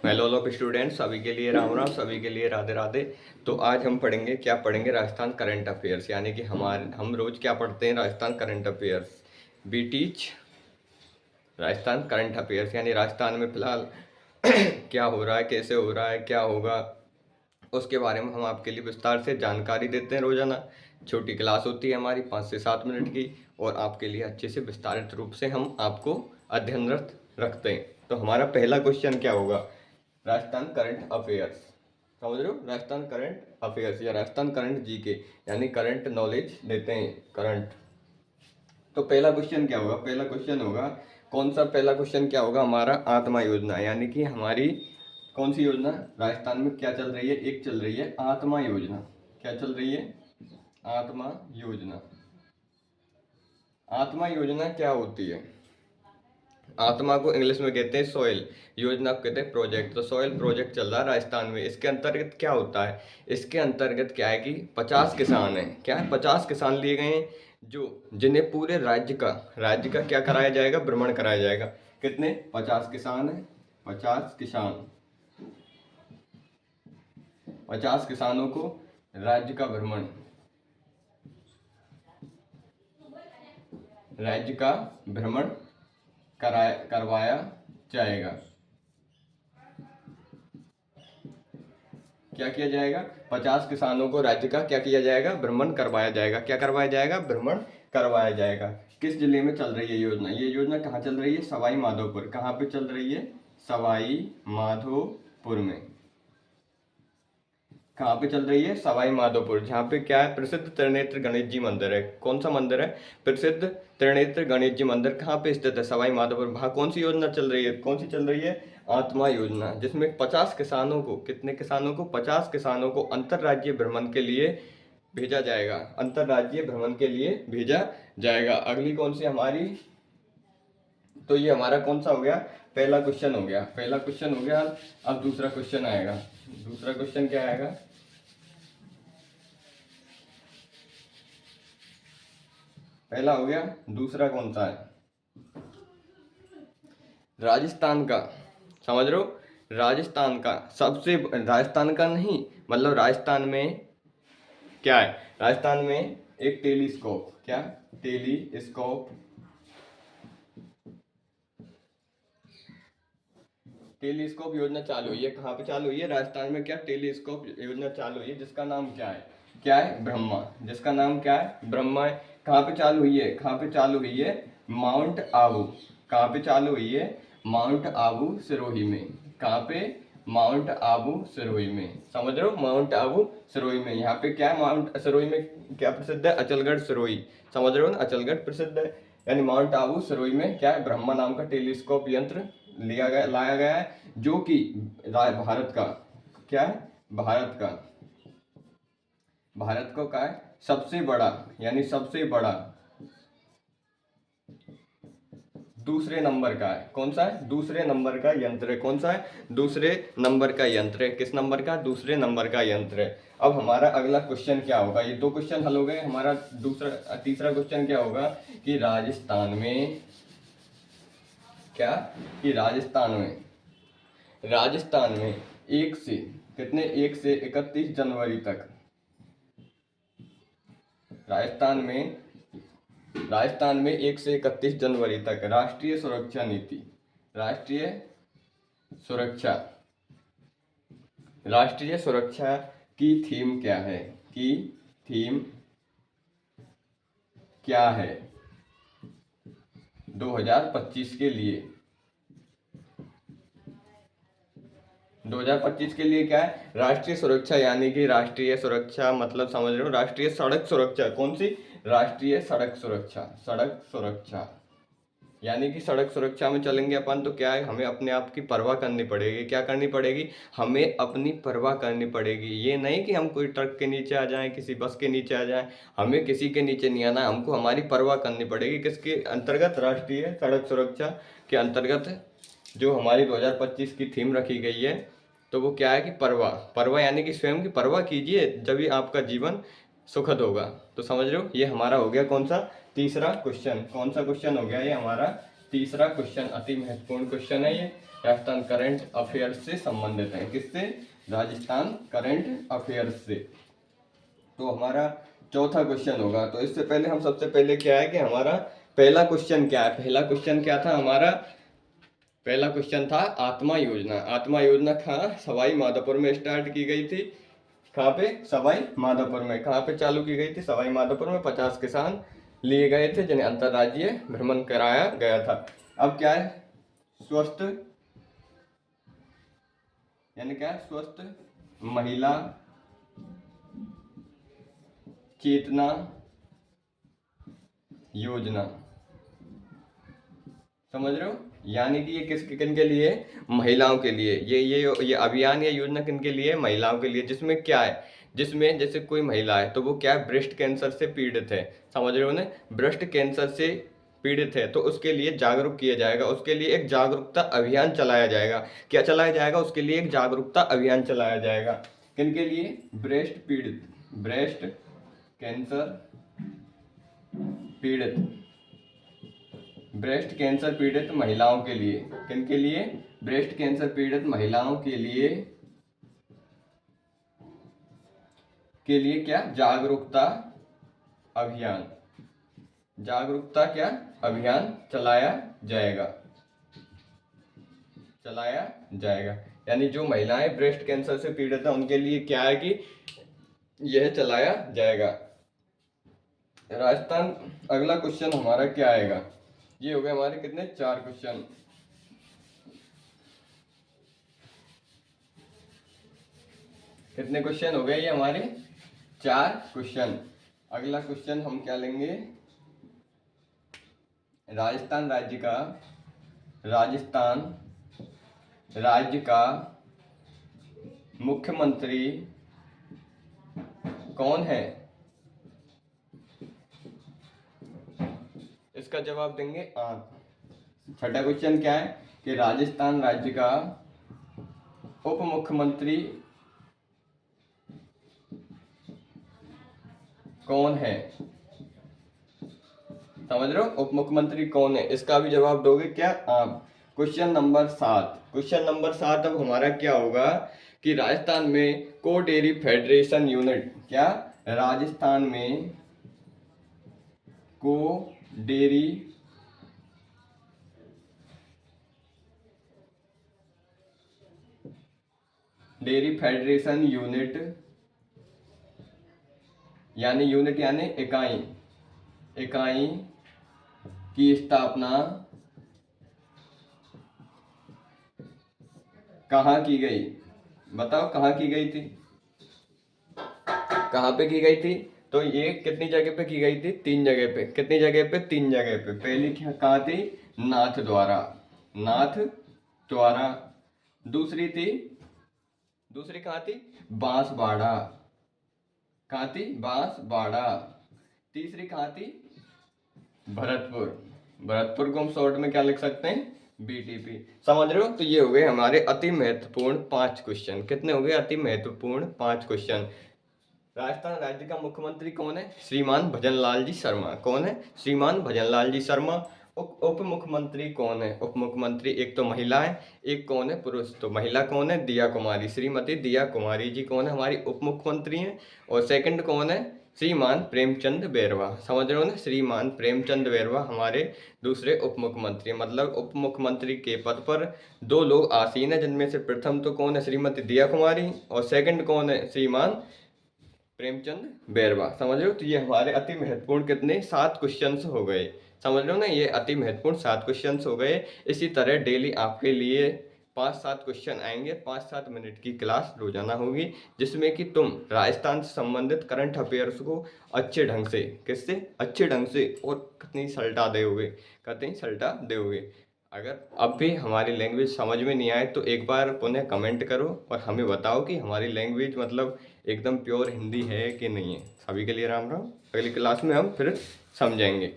Hello all of students, सभी के लिए राम राम, सभी के लिए राधे राधे। तो आज हम पढ़ेंगे, क्या पढ़ेंगे, राजस्थान करंट अफेयर्स। यानी कि हम रोज क्या पढ़ते हैं, Rajasthan current affairs. Be teach Rajasthan current affairs, यानी राजस्थान में फिलहाल क्या हो रहा है, कैसे हो रहा है, क्या होगा, उसके बारे में हम आपके लिए विस्तार से जानकारी देते हैं रोजाना। छोटी क्लास होती है हमारी 5 से 7 मिनट की, और आपके लिए अच्छे से विस्तारित रूप से हम आपको अध्ययनरत रखते हैं। तो हमारा पहला क्वेश्चन क्या होगा, राजस्थान करंट अफेयर्स। समझ रहे हो, राजस्थान करंट अफेयर्स या राजस्थान करंट जीके, यानी करंट नॉलेज देते हैं, करंट। तो पहला क्वेश्चन क्या होगा, पहला क्वेश्चन होगा, कौन सा पहला क्वेश्चन क्या होगा हमारा, आत्मा योजना। यानी कि हमारी कौन सी योजना राजस्थान में क्या चल रही है, एक चल रही है आत्मा योजना। क्या चल रही है, आत्मा योजना। आत्मा योजना क्या होती है, आत्मा को इंग्लिश में कहते हैं सॉइल, योजना को कहते हैं प्रोजेक्ट। तो सॉइल प्रोजेक्ट चल रहा है राजस्थान में। इसके अंतर्गत क्या होता है, इसके अंतर्गत क्या है कि 50 किसान हैं, क्या है, 50 किसान लिए गए हैं, जो जिन्हें पूरे राज्य का क्या कराया जाएगा, भ्रमण कराया जाएगा। कितने, 50 किसान हैं, 50 किसान, 50 किसानों को राज्य का भ्रमण, राज्य का भ्रमण करवाया जाएगा। क्या किया जाएगा, 50 किसानों को राज्य का क्या किया जाएगा, भ्रमण करवाया जाएगा। क्या करवाया जाएगा, भ्रमण करवाया जाएगा। किस जिले में चल रही है योजना, ये योजना कहाँ चल रही है, सवाई माधोपुर। कहाँ पे चल रही है, सवाई माधोपुर में। कहाँ पे चल रही है, सवाई माधोपुर, जहाँ पे क्या है, प्रसिद्ध त्रिनेत्र गणेश जी मंदिर है। कौन सा मंदिर है, प्रसिद्ध त्रिनेत्र गणेश जी मंदिर। कहाँ पे स्थित है, सवाई माधोपुर। वहाँ कौन सी योजना चल रही है, कौन सी चल रही है, आत्मा योजना, जिसमें 50 किसानों को, कितने किसानों को, 50 किसानों को अंतर्राज्यीय भ्रमण के लिए भेजा जाएगा, अंतर्राज्यीय भ्रमण के लिए भेजा जाएगा। अगली कौन सी हमारी, तो ये हमारा कौन सा हो गया, पहला क्वेश्चन हो गया, पहला क्वेश्चन हो गया। अब दूसरा क्वेश्चन आएगा, दूसरा क्वेश्चन क्या आएगा, पहला हो गया, दूसरा कौन सा है, राजस्थान का। समझ रहे हो, राजस्थान का सबसे, राजस्थान का नहीं, मतलब राजस्थान में क्या है, राजस्थान में एक टेलीस्कोप, क्या, टेलीस्कोप, टेलीस्कोप योजना चालू हुई है। कहाँ पे चालू हुई है, राजस्थान में क्या, टेलीस्कोप योजना चालू हुई है, जिसका नाम क्या है, क्या है, ब्रह्मा, जिसका नाम क्या है, ब्रह्मा है। कहाँ पे चालू हुई है, कहाँ पे चालू हुई है, माउंट आबू। कहाँ पे चालू हुई है, माउंट आबू सिरोही में। कहाँ पे, माउंट आबू सिरोही में। समझ रहे हो, माउंट आबू सिरोही में। यहाँ पे क्या है, माउंट सिरोही में क्या प्रसिद्ध है, अचलगढ़ सिरोही। समझ रहे हो ना, अचलगढ़ प्रसिद्ध है। यानी माउंट आबू सिरोही में क्या है, ब्रह्मा नाम का टेलीस्कोप यंत्र लाया गया है, जो कि भारत का, क्या है, भारत को का है सबसे बड़ा, यानी सबसे बड़ा दूसरे नंबर का है। कौन सा है, दूसरे नंबर का यंत्र है। कौन सा है, दूसरे नंबर का यंत्र है। किस नंबर का, दूसरे नंबर का यंत्र है। अब हमारा अगला क्वेश्चन क्या होगा, ये दो क्वेश्चन हल हो गए। हमारा तीसरा क्वेश्चन क्या होगा कि राजस्थान में क्या, कि राजस्थान में एक से कितने, 1 से 31 जनवरी तक राजस्थान में 1 से 31 जनवरी तक राष्ट्रीय सुरक्षा नीति, राष्ट्रीय सुरक्षा, राष्ट्रीय सुरक्षा की थीम क्या है, की थीम क्या है 2025 के लिए। 2025 के लिए क्या है, राष्ट्रीय सुरक्षा, यानी कि राष्ट्रीय सुरक्षा मतलब समझ रहे हो, राष्ट्रीय सड़क सुरक्षा। कौन सी, राष्ट्रीय सड़क सुरक्षा, सड़क सुरक्षा। यानी कि सड़क सुरक्षा में चलेंगे अपन तो क्या है, हमें अपने आप की परवाह करनी पड़ेगी। क्या करनी पड़ेगी, हमें अपनी परवाह करनी पड़ेगी। ये नहीं कि हम कोई ट्रक के नीचे आ जाएं, किसी बस के नीचे आ जाएं, हमें किसी के नीचे नहीं आना। हमको हमारी परवाह करनी पड़ेगी, किसके अंतर्गत, राष्ट्रीय सड़क सुरक्षा के अंतर्गत, जो हमारी 2025 की थीम रखी गई है। तो वो क्या है कि परवाह, परवाह यानी कि स्वयं की परवाह कीजिए, जब भी आपका जीवन सुखद होगा। तो समझ रहे हो, ये हमारा हो गया कौन सा, तीसरा क्वेश्चन। कौन सा क्वेश्चन हो गया ये हमारा, तीसरा क्वेश्चन अति महत्वपूर्ण क्वेश्चन है, ये राजस्थान करंट अफेयर्स से संबंधित है। किससे? राजस्थान करंट अफेयर्स से। तो हमारा चौथा क्वेश्चन होगा। तो इससे पहले हम सबसे पहले क्या है कि हमारा पहला क्वेश्चन क्या है। पहला क्वेश्चन क्या था हमारा? पहला क्वेश्चन था आत्मा योजना। आत्मा योजना कहाँ? सवाई माधोपुर में स्टार्ट की गई थी। कहाँ पे? सवाई माधोपुर में। कहाँ पे चालू की गई थी? सवाई माधोपुर में। 50 किसान लिए गए थे जिन्हें अंतर्राज्यीय भ्रमण कराया गया था। अब क्या है? स्वस्थ यानी क्या? स्वस्थ महिला चेतना योजना। समझ रहे हो? यानी कि ये किन के लिए? महिलाओं के लिए। ये अभियान या योजना किन के लिए? महिलाओं के लिए। जिसमें क्या है? जिसमें जैसे कोई महिला है तो वो क्या है? ब्रेस्ट कैंसर से पीड़ित है। समझ रहे हो ना? ब्रेस्ट कैंसर से पीड़ित है तो उसके लिए जागरूक किया जाएगा। उसके लिए एक जागरूकता अभियान चलाया जाएगा। क्या चलाया जाएगा? उसके लिए एक जागरूकता अभियान चलाया जाएगा। किन के लिए? ब्रेस्ट कैंसर पीड़ित, ब्रेस्ट कैंसर पीड़ित महिलाओं के लिए। किन के लिए? ब्रेस्ट कैंसर पीड़ित महिलाओं के लिए क्या? जागरूकता अभियान। जागरूकता क्या? अभियान चलाया जाएगा। यानी जो महिलाएं ब्रेस्ट कैंसर से पीड़ित है उनके लिए क्या है कि यह चलाया जाएगा। राजस्थान, अगला क्वेश्चन हमारा क्या आएगा? ये हो गए हमारे कितने? 4 क्वेश्चन। कितने क्वेश्चन हो गए ये हमारे? 4 क्वेश्चन। अगला क्वेश्चन हम क्या लेंगे? राजस्थान राज्य का मुख्यमंत्री कौन है? इसका जवाब देंगे आप। छठा क्वेश्चन क्या है कि राजस्थान राज्य का उप मुख्यमंत्री कौन है? समझ रहे हो? उप मुख्यमंत्री कौन है? इसका भी जवाब दोगे क्या आप? Question number 7। अब हमारा क्या होगा कि राजस्थान में को डेयरी फेडरेशन यूनिट। क्या? राजस्थान में को डेयरी फेडरेशन यूनिट यानी इकाई की स्थापना कहाँ की गई? बताओ कहाँ की गई थी? कहाँ पे की गई थी? तो ये कितनी जगह पे की गई थी? 3 जगह पे। कितनी जगह पे? 3 जगह पे। पहली कहाँ थी? नाथ द्वारा। दूसरी कहाँ थी? बांसवाड़ा। कहाँ थी? बांसवाड़ा। तीसरी कहाँ थी? भरतपुर को हम शॉर्ट में क्या लिख सकते हैं? BTP। समझ रहे हो? तो ये हो गए हमारे अति महत्वपूर्ण 5 क्वेश्चन। कितने हो गए? अति महत्वपूर्ण 5 क्वेश्चन। राजस्थान राज्य का मुख्यमंत्री कौन है? श्रीमान भजनलाल जी शर्मा। कौन है? श्रीमान भजनलाल जी शर्मा। उप मुख्यमंत्री कौन है? उप मुख्यमंत्री एक तो महिला है, एक कौन है? पुरुष। तो महिला कौन है? दिया कुमारी, श्रीमती दिया कुमारी जी कौन है? हमारी उप मुख्यमंत्री हैं। और सेकंड कौन है? श्रीमान प्रेमचंद बैरवा। समझ रहे हो ना? श्रीमान प्रेमचंद बैरवा हमारे दूसरे उप मुख्यमंत्री। मतलब उप मुख्यमंत्री के पद पर 2 लोग आसीन है, जिनमें से प्रथम तो कौन है? श्रीमती दिया कुमारी। और सेकंड कौन है? श्रीमान प्रेमचंद बैरवा। समझ रहे हो? तो ये हमारे अति महत्वपूर्ण कितने? 7 क्वेश्चंस हो गए। समझ रहे हो ना? ये अति महत्वपूर्ण 7 क्वेश्चंस हो गए। इसी तरह डेली आपके लिए 5-7 क्वेश्चन आएंगे। 5-7 मिनट की क्लास रोजाना होगी, जिसमें कि तुम राजस्थान से संबंधित करंट अफेयर्स को अच्छे ढंग से, किससे? अच्छे ढंग से और कितनी सल्टा दोगे। अगर अब भी हमारी लैंग्वेज समझ में नहीं आए तो एक बार पुनः कमेंट करो और हमें बताओ कि हमारी लैंग्वेज मतलब एकदम प्योर हिंदी है कि नहीं है। सभी के लिए राम राम। अगली क्लास में हम फिर समझेंगे।